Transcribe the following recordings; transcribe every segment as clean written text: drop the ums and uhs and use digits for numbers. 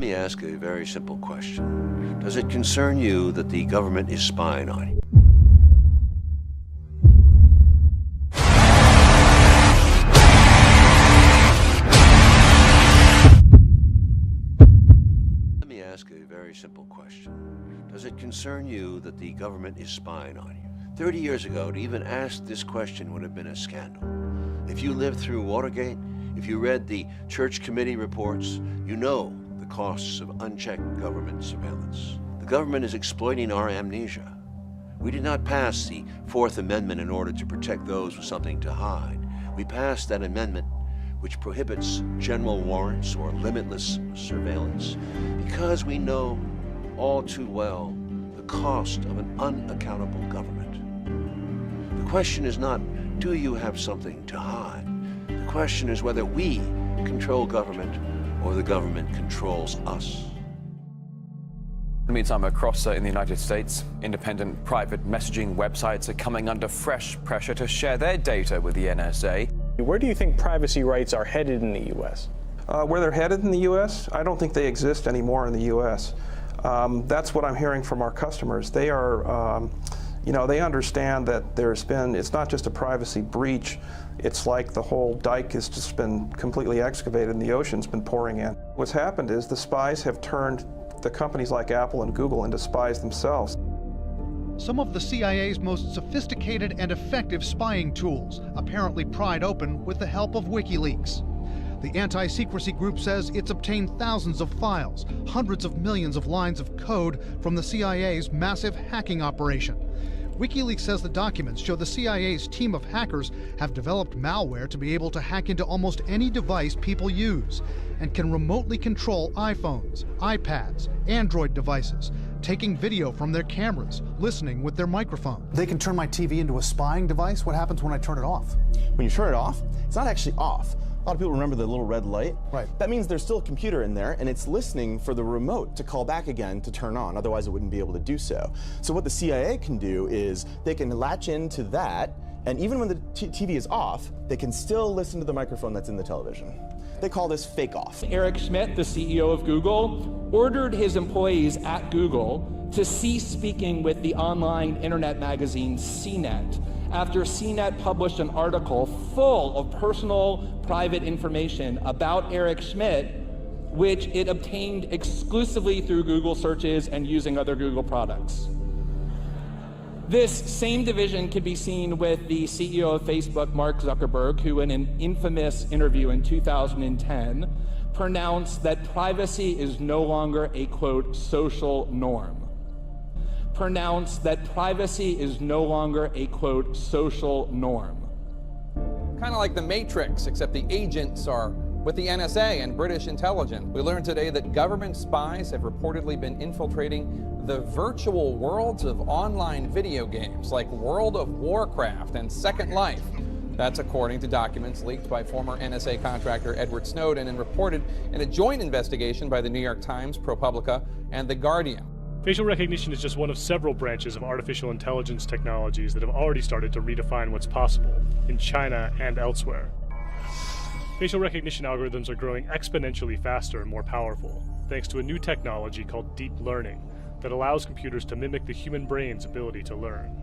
Let me ask a very simple question. Does it concern you that the government is spying on you? Let me ask a very simple question. Does it concern you that the government is spying on you? 30 years ago, to even ask this question would have been a scandal. If you lived through Watergate, if you read the Church Committee reports, you know the costs of unchecked government surveillance. The government is exploiting our amnesia. We did not pass the Fourth Amendment in order to protect those with something to hide. We passed that amendment which prohibits general warrants or limitless surveillance because we know all too well the cost of an unaccountable government. The question is not, do you have something to hide? The question is whether we control government or the government controls us. In the meantime, across in the United States, independent private messaging websites are coming under fresh pressure to share their data with the NSA. Where do you think privacy rights are headed in the U.S.? Where they're headed in the U.S., I don't think they exist anymore in the U.S. That's what I'm hearing from our customers. They are, they understand that it's not just a privacy breach, it's like the whole dike has just been completely excavated and the ocean's been pouring in. What's happened is the spies have turned the companies like Apple and Google into spies themselves. Some of the CIA's most sophisticated and effective spying tools apparently pried open with the help of WikiLeaks. The anti-secrecy group says it's obtained thousands of files, hundreds of millions of lines of code from the CIA's massive hacking operation. WikiLeaks says the documents show the CIA's team of hackers have developed malware to be able to hack into almost any device people use and can remotely control iPhones, iPads, Android devices, taking video from their cameras, listening with their microphone. They can turn my TV into a spying device? What happens when I turn it off? When you turn it off, it's not actually off. A lot of people remember the little red light. Right. That means there's still a computer in there and it's listening for the remote to call back again to turn on, otherwise it wouldn't be able to do so. So what the CIA can do is they can latch into that, and even when the TV is off, they can still listen to the microphone that's in the television. They call this fake off. Eric Schmidt, the CEO of Google, ordered his employees at Google to cease speaking with the online internet magazine CNET after CNET published an article full of personal, private information about Eric Schmidt, which it obtained exclusively through Google searches and using other Google products. This same division can be seen with the CEO of Facebook, Mark Zuckerberg, who in an infamous interview in 2010 pronounced that privacy is no longer a, quote, social norm. Pronounced that privacy is no longer a, quote, social norm. Kind of like the Matrix, except the agents are with the NSA and British intelligence. We learned today that government spies have reportedly been infiltrating the virtual worlds of online video games like World of Warcraft and Second Life. That's according to documents leaked by former NSA contractor Edward Snowden and reported in a joint investigation by the New York Times, ProPublica, and The Guardian. Facial recognition is just one of several branches of artificial intelligence technologies that have already started to redefine what's possible in China and elsewhere. Facial recognition algorithms are growing exponentially faster and more powerful, thanks to a new technology called deep learning that allows computers to mimic the human brain's ability to learn.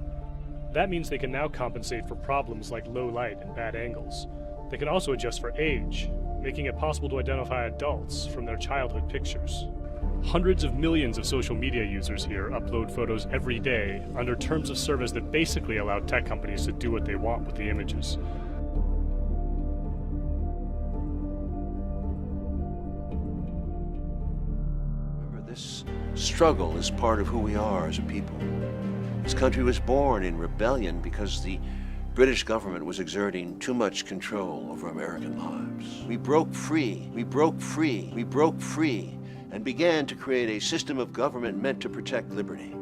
That means they can now compensate for problems like low light and bad angles. They can also adjust for age, making it possible to identify adults from their childhood pictures. Hundreds of millions of social media users here upload photos every day under terms of service that basically allow tech companies to do what they want with the images. Remember, this struggle is part of who we are as a people. This country was born in rebellion because the British government was exerting too much control over American lives. We broke free, and began to create a system of government meant to protect liberty.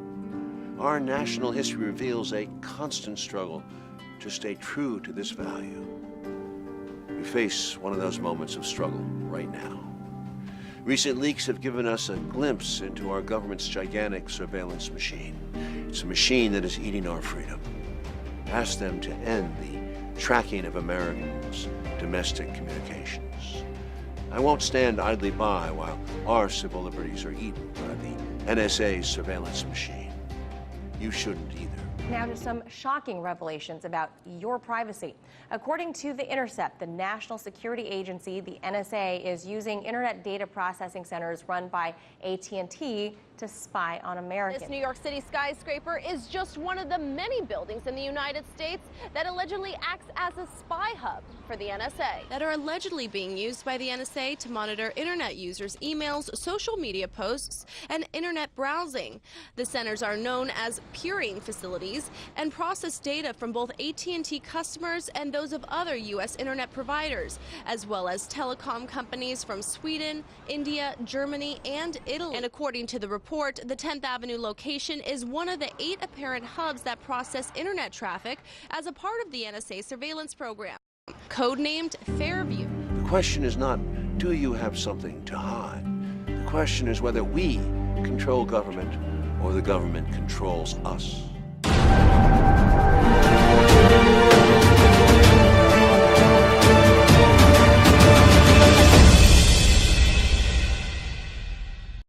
Our national history reveals a constant struggle to stay true to this value. We face one of those moments of struggle right now. Recent leaks have given us a glimpse into our government's gigantic surveillance machine. It's a machine that is eating our freedom. Ask them to end the tracking of Americans' domestic communications. I won't stand idly by while our civil liberties are eaten by the NSA's surveillance machine. You shouldn't either. Now to some shocking revelations about your privacy. According to The Intercept, the National Security Agency, the NSA, is using internet data processing centers run by AT&T to spy on Americans. This New York City skyscraper is just one of the many buildings in the United States that allegedly acts as a spy hub for the NSA. That are allegedly being used by the NSA to monitor internet users' emails, social media posts, and internet browsing. The centers are known as peering facilities and process data from both AT&T customers and those of other U.S. internet providers, as well as telecom companies from Sweden, India, Germany, and Italy. And according to the report, the 10th Avenue location is one of the 8 apparent hubs that process internet traffic as a part of the NSA surveillance program, codenamed Fairview. The question is not, do you have something to hide? The question is whether we control government or the government controls us.